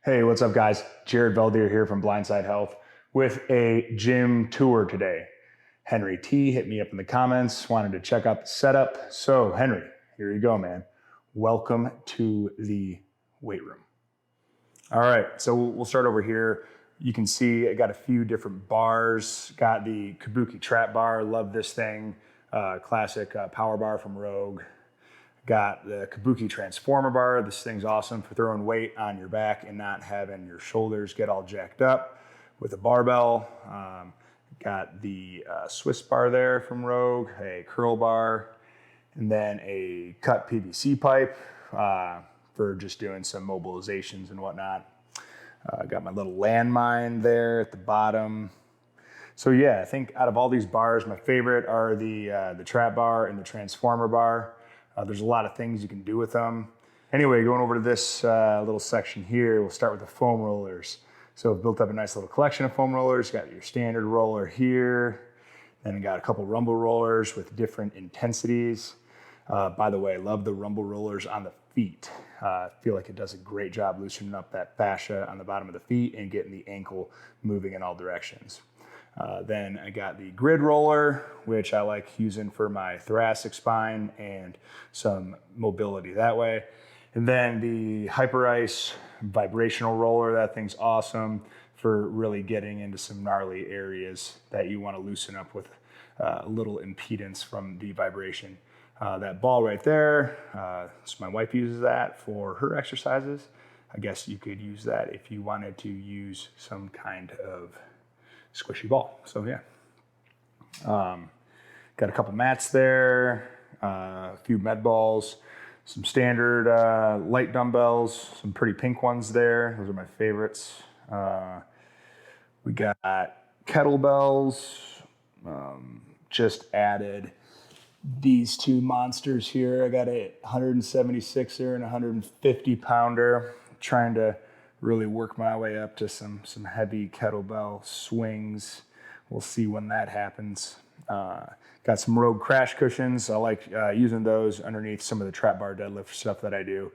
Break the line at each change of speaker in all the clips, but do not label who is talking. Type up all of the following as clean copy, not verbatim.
Hey, what's up guys? Jared Veldheer here from Blindside Health with a gym tour today. Henry T hit me up in the comments, wanted to check out the setup. So Henry, here you go, man. Welcome to the weight room. All right, so we'll start over here. You can see I got a few different bars. Got the Kabuki trap bar, love this thing. Classic power bar from Rogue. Got the Kabuki Transformer bar. This thing's awesome for throwing weight on your back and not having your shoulders get all jacked up with a barbell. Got the Swiss bar there from Rogue, a curl bar, and then a cut PVC pipe for just doing some mobilizations and whatnot. Got my little landmine there at the bottom. So yeah, I think out of all these bars, my favorite are the trap bar and the transformer bar. There's a lot of things you can do with them. Anyway, going over to this little section here, we'll start with the foam rollers. So I've built up a nice little collection of foam rollers. Got your standard roller here. Then I got a couple rumble rollers with different intensities. By the way, I love the rumble rollers on the feet. I feel like it does a great job loosening up that fascia on the bottom of the feet and getting the ankle moving in all directions. Then I got the grid roller, which I like using for my thoracic spine and some mobility that way. And then the Hyperice vibrational roller, that thing's awesome for really getting into some gnarly areas that you want to loosen up with a little impedance from the vibration. That ball right there, so my wife uses that for her exercises. I guess you could use that if you wanted to use some kind of squishy ball. So yeah, got a couple mats there, a few med balls, some standard light dumbbells, some pretty pink ones there. Those are my favorites. We got kettlebells, just added these two monsters here. I got a 176er and a 150 pounder, trying to really work my way up to some heavy kettlebell swings. We'll see when that happens. Got some Rogue crash cushions. I like using those underneath some of the trap bar deadlift stuff that I do.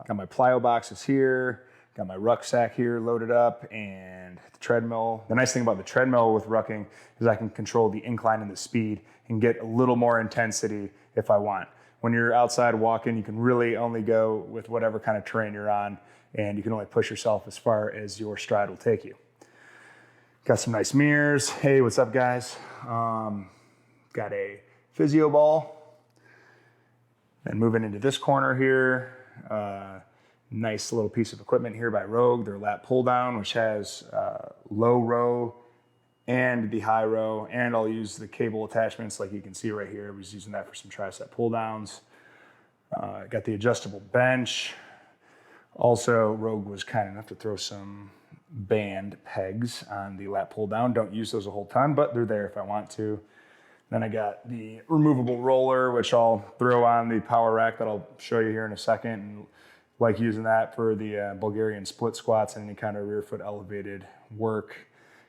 Got my plyo boxes here. Got my rucksack here loaded up and the treadmill. The nice thing about the treadmill with rucking is I can control the incline and the speed and get a little more intensity if I want. When you're outside walking, you can really only go with whatever kind of terrain you're on, and you can only push yourself as far as your stride will take you. Got some nice mirrors. Hey, what's up guys? Got a physio ball. Then moving into this corner here, nice little piece of equipment here by Rogue, their Lat Pull Down, which has low row and the high row, and I'll use the cable attachments like you can see right here. I was using that for some tricep pull downs. Got the adjustable bench. Also, Rogue was kind enough to throw some band pegs on the lat pull down. Don't use those a whole ton, but they're there if I want to. Then I got the removable roller, which I'll throw on the power rack that I'll show you here in a second. And like using that for the Bulgarian split squats and any kind of rear foot elevated work.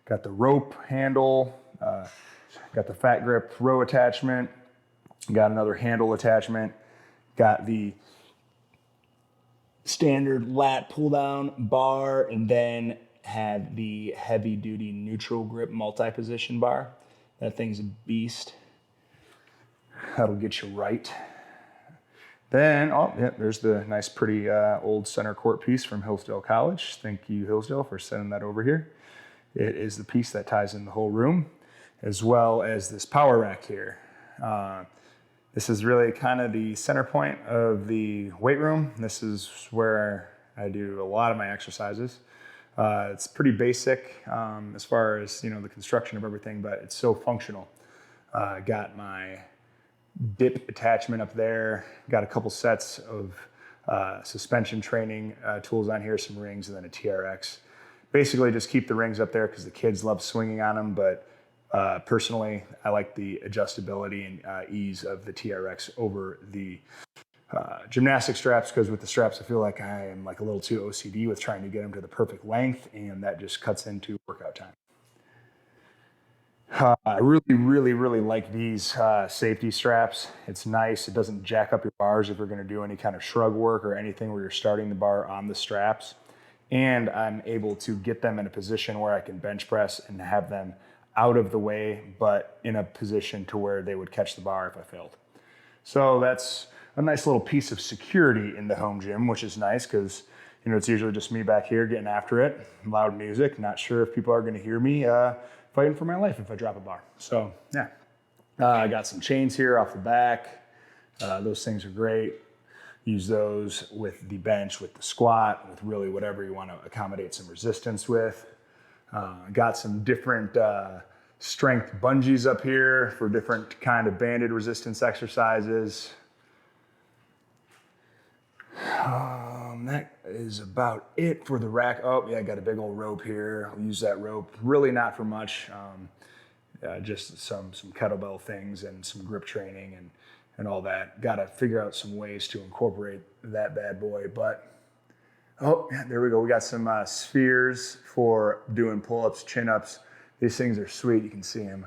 Got the rope handle, got the fat grip row attachment, got another handle attachment, got the standard lat pull down bar, and then have the heavy duty neutral grip multi-position bar. That thing's a beast. That'll get you right. Then, oh yeah, there's the nice pretty old center court piece from Hillsdale College. Thank you, Hillsdale, for sending that over here. It is the piece that ties in the whole room, as well as this power rack here. This is really kind of the center point of the weight room. This is where I do a lot of my exercises. It's pretty basic as far as the construction of everything, but it's so functional. Got my dip attachment up there. Got a couple sets of suspension training tools on here, some rings, and then a TRX. Basically just keep the rings up there because the kids love swinging on them, but personally, I like the adjustability and ease of the TRX over the gymnastic straps, because with the straps, I feel like I am like a little too OCD with trying to get them to the perfect length, and that just cuts into workout time. I really like these safety straps. It's nice. It doesn't jack up your bars if you're going to do any kind of shrug work or anything where you're starting the bar on the straps. and I'm able to get them in a position where I can bench press and have them out of the way, but in a position to where they would catch the bar if I failed. So that's a nice little piece of security in the home gym, which is nice because, you know, it's usually just me back here getting after it, loud music, not sure if people are gonna hear me fighting for my life if I drop a bar. So yeah, I got some chains here off the back. Those things are great. Use those with the bench, with the squat, with really whatever you want to accommodate some resistance with. Got some different strength bungees up here for different kind of banded resistance exercises. That is about it for the rack. Oh yeah, I got a big old rope here. I'll use that rope, really not for much. Just some kettlebell things and some grip training and all that. Got to figure out some ways to incorporate that bad boy. But, oh, yeah, there we go. We got some spheres for doing pull-ups, chin-ups. These things are sweet. You can see them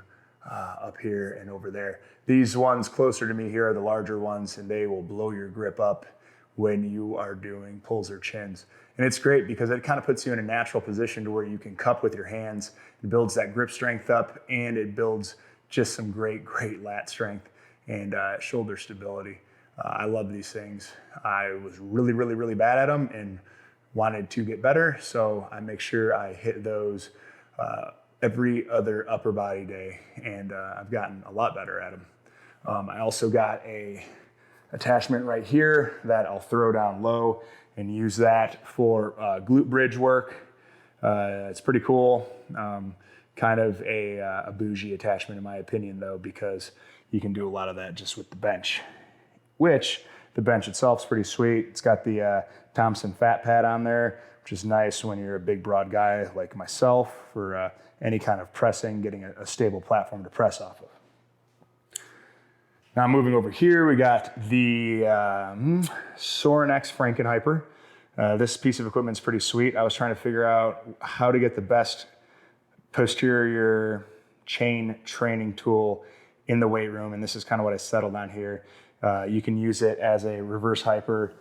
up here and over there. These ones closer to me here are the larger ones, and they will blow your grip up when you are doing pulls or chins. And it's great because it kind of puts you in a natural position to where you can cup with your hands. It builds that grip strength up, and it builds just some great lat strength and shoulder stability. I love these things. I was really bad at them and wanted to get better, so I make sure I hit those every other upper body day, and I've gotten a lot better at them. I also got a attachment right here that I'll throw down low and use that for glute bridge work. It's pretty cool. Kind of a bougie attachment in my opinion though, because you can do a lot of that just with the bench, which the bench itself is pretty sweet. It's got the Thompson fat pad on there, which is nice when you're a big broad guy like myself for any kind of pressing, getting a stable platform to press off of. Now moving over here, we got the Sorenex Frankenhyper. This piece of equipment is pretty sweet. I was trying to figure out how to get the best posterior chain training tool in the weight room, and this is kind of what I settled on here. You can use it as a reverse hyper,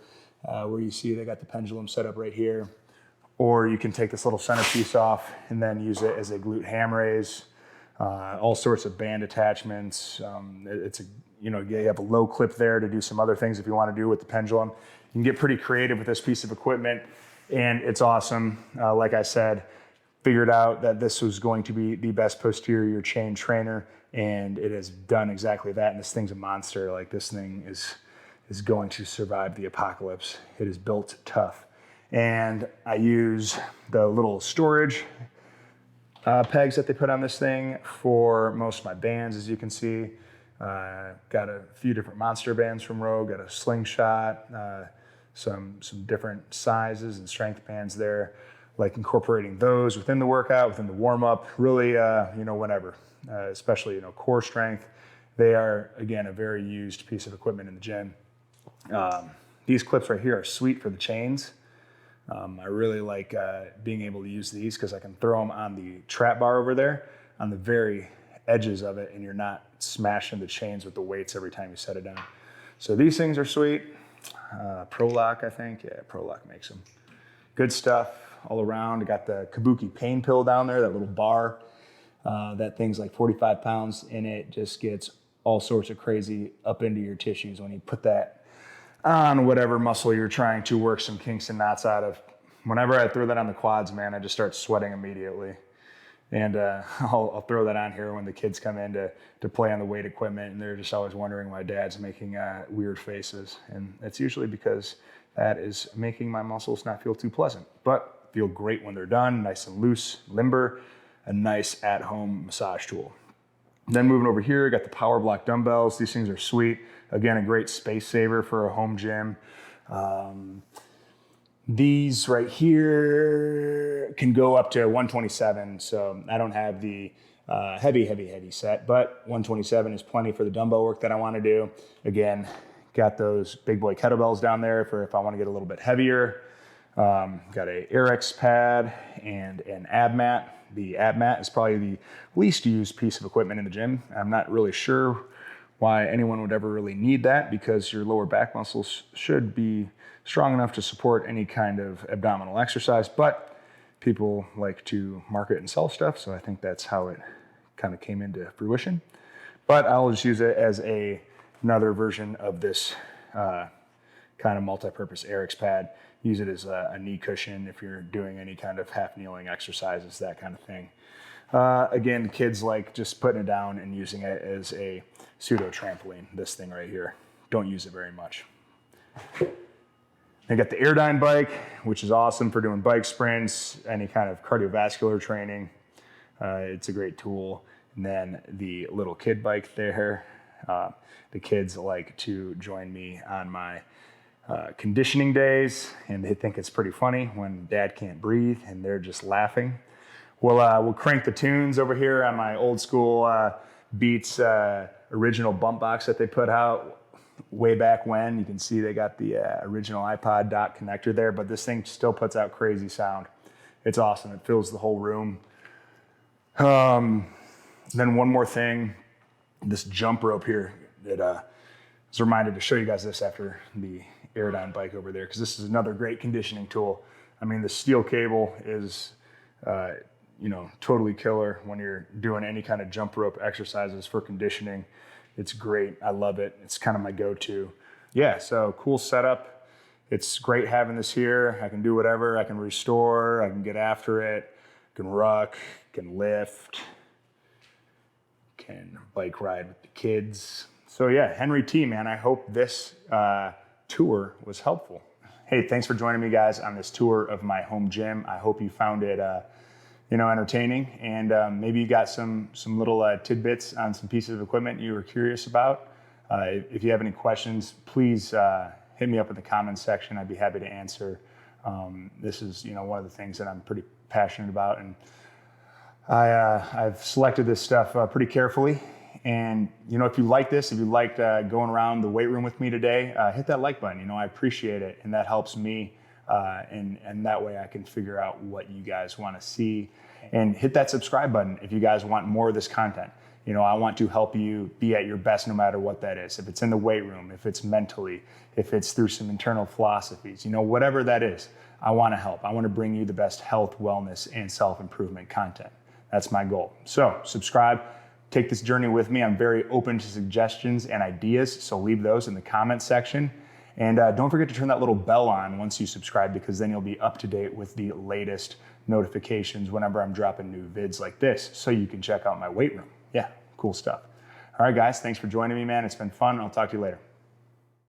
where you see they got the pendulum set up right here, or you can take this little centerpiece off and then use it as a glute ham raise. All sorts of band attachments. You have a low clip there to do some other things if you want to do with the pendulum. You can get pretty creative with this piece of equipment, and it's awesome. Like I said, figured out that this was going to be the best posterior chain trainer, and it has done exactly that. And this thing's a monster. Like, this thing is going to survive the apocalypse. It is built tough. And I use the little storage pegs that they put on this thing for most of my bands, as you can see. Got a few different monster bands from Rogue, got a slingshot, some different sizes and strength bands there, like incorporating those within the workout, within the warm-up, really, whenever, especially, core strength. They are, again, a very used piece of equipment in the gym. These clips right here are sweet for the chains. I really like being able to use these because I can throw them on the trap bar over there on the very edges of it, and you're not smashing the chains with the weights every time you set it down. So these things are sweet. ProLock, I think. Yeah, ProLock makes them. Good stuff all around. I got the Kabuki pain pill down there, that little bar. That thing's like 45 pounds, and it just gets all sorts of crazy up into your tissues when you put that on whatever muscle you're trying to work some kinks and knots out of. Whenever I throw that on the quads, man, I just start sweating immediately. And I'll throw that on here when the kids come in to play on the weight equipment, and they're just always wondering why Dad's making weird faces. And it's usually because that is making my muscles not feel too pleasant, but feel great when they're done, nice and loose, limber, a nice at-home massage tool. Then moving over here, I got the Power Block dumbbells. These things are sweet. Again, a great space saver for a home gym. These right here can go up to 127. So I don't have the heavy set, but 127 is plenty for the dumbbell work that I want to do. Again, got those big boy kettlebells down there for if I want to get a little bit heavier. Got a Airx Pad and an ab mat. The ab mat is probably the least used piece of equipment in the gym. I'm not really sure why anyone would ever really need that, because your lower back muscles should be strong enough to support any kind of abdominal exercise, but people like to market and sell stuff, so I think that's how it kind of came into fruition. But I'll just use it as another version of this kind of multi-purpose Airx Pad. Use it as a knee cushion if you're doing any kind of half kneeling exercises, that kind of thing. Again, kids like just putting it down and using it as a pseudo trampoline, this thing right here. Don't use it very much. I got the Airdyne Bike, which is awesome for doing bike sprints, any kind of cardiovascular training. It's a great tool. And then the little kid bike there. The kids like to join me on my conditioning days, and they think it's pretty funny when dad can't breathe and they're just laughing. We'll crank the tunes over here on my old school Beats original bump box that they put out way back when. You can see they got the original iPod dock connector there, but this thing still puts out crazy sound. It's awesome. It fills the whole room. Then one more thing, this jump rope here that was reminded to show you guys this after the Airdyne Bike over there, because this is another great conditioning tool. I mean, the steel cable is totally killer when you're doing any kind of jump rope exercises for conditioning. It's great. I love it. It's kind of my go-to. Yeah, so cool setup. It's great having this here. I can do whatever. I can restore. I can get after it. I can ruck. I can lift. Can bike ride with the kids. So yeah, Henry T, man, I hope this tour was helpful. Hey, thanks for joining me, guys, on this tour of my home gym. I hope you found it entertaining, and maybe you got some little tidbits on some pieces of equipment you were curious about. If you have any questions, please hit me up in the comments section. I'd be happy to answer. This is one of the things that I'm pretty passionate about, and I've selected this stuff pretty carefully. And if you like this, if you liked going around the weight room with me today, hit that like button. I appreciate it, and that helps me. And that way I can figure out what you guys want to see, and hit that subscribe button if you guys want more of this content. I want to help you be at your best no matter what that is. If it's in the weight room, if it's mentally, if it's through some internal philosophies, whatever that is, I want to help. I want to bring you the best health, wellness, and self-improvement content. That's my goal. So subscribe, take this journey with me. I'm very open to suggestions and ideas, so leave those in the comments section. And don't forget to turn that little bell on once you subscribe, because then you'll be up to date with the latest notifications whenever I'm dropping new vids like this, so you can check out my weight room. Yeah, cool stuff. All right, guys, thanks for joining me, man. It's been fun. I'll talk to you later.